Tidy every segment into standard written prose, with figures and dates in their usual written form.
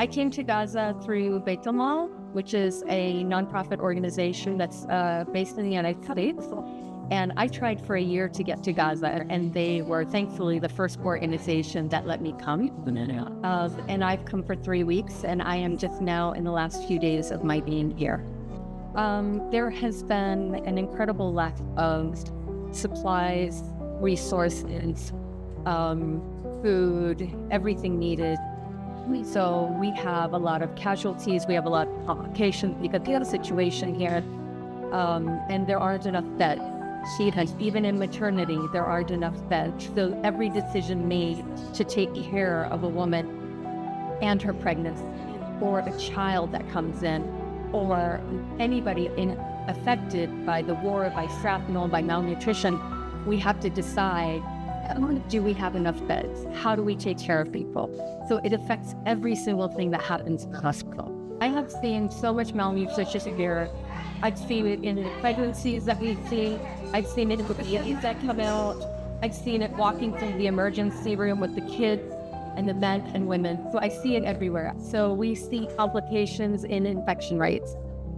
I came to Gaza through Beit-el-Mal, which is a nonprofit organization that's based in the United States. And I tried for a year to get to Gaza, and they were thankfully the first organization that let me come. And I've come for 3 weeks, and I am just now in the last few days of my being here. There has been an incredible lack of supplies, resources, food, everything needed. So we have a lot of casualties, we have a lot of complications because we have a situation here, and there aren't enough beds. Even in maternity, there aren't enough beds. So every decision made to take care of a woman and her pregnancy, or a child that comes in, or anybody affected by the war, by shrapnel, by malnutrition, we have to decide, do we have enough beds? How do we take care of people? So it affects every single thing that happens in the hospital. I have seen so much malnutrition here. I've seen it in the pregnancies that we've seen. I've seen it in the babies that come out. I've seen it walking through the emergency room with the kids and the men and women. So I see it everywhere. So we see complications in infection rates,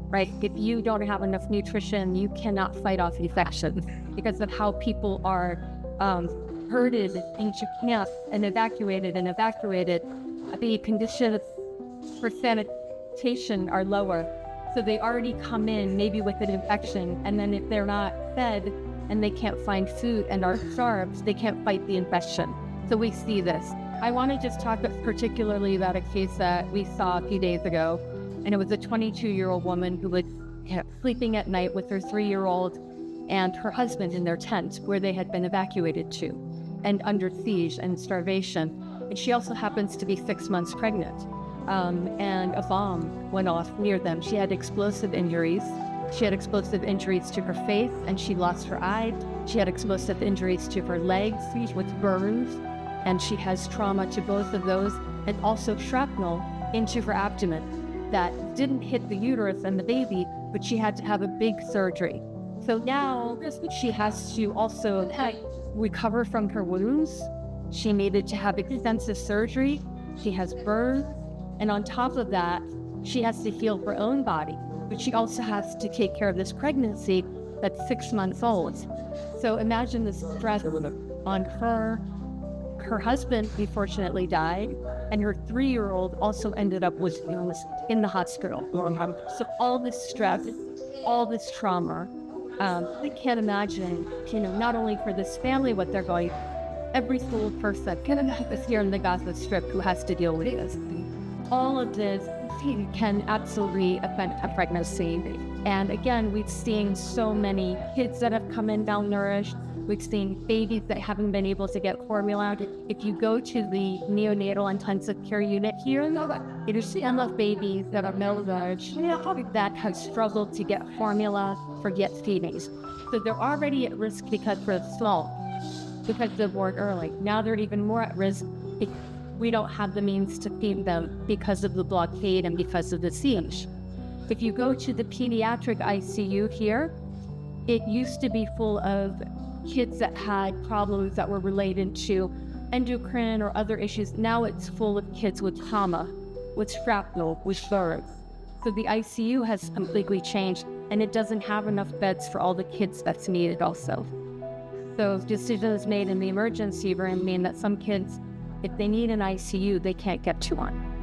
right? If you don't have enough nutrition, you cannot fight off infections because of how people are herded into camps and evacuated. The conditions for sanitation are lower. So they already come in maybe with an infection, and then if they're not fed and they can't find food and are starved, they can't fight the infection. So we see this. I want to just talk particularly about a case that we saw a few days ago, and it was a 22-year-old woman who was sleeping at night with her 3-year-old and her husband in their tent where they had been evacuated to, and under siege and starvation. And she also happens to be 6 months pregnant. And a bomb went off near them. She had explosive injuries. She had explosive injuries to her face, and she lost her eye. She had explosive injuries to her legs with burns, and she has trauma to both of those, and also shrapnel into her abdomen that didn't hit the uterus and the baby, but she had to have a big surgery. So now she has to also recover from her wounds. She needed to have extensive surgery. She has burns. And on top of that, she has to heal her own body, but she also has to take care of this pregnancy that's 6 months old. So imagine the stress on her. Her husband, unfortunately, died, and her 3-year-old also ended up in the hospital. So all this stress, all this trauma, I can't imagine, not only for this family what they're going, every single person is here in the Gaza Strip who has to deal with this. All of this can absolutely affect a pregnancy. And again, we've seen so many kids that have come in malnourished. We've seen babies that haven't been able to get formula. If you go to the neonatal intensive care unit here, it is full of babies that are malnourished that have struggled to get formula for get feeding. So they're already at risk because they're small, because they're born early. Now they're even more at risk if we don't have the means to feed them because of the blockade and because of the siege. If you go to the pediatric ICU here, it used to be full of kids that had problems that were related to endocrine or other issues. Now it's full of kids with trauma, with shrapnel, with burns. So the ICU has completely changed, and it doesn't have enough beds for all the kids that's needed also. So decisions made in the emergency room mean that some kids, if they need an ICU, they can't get to one.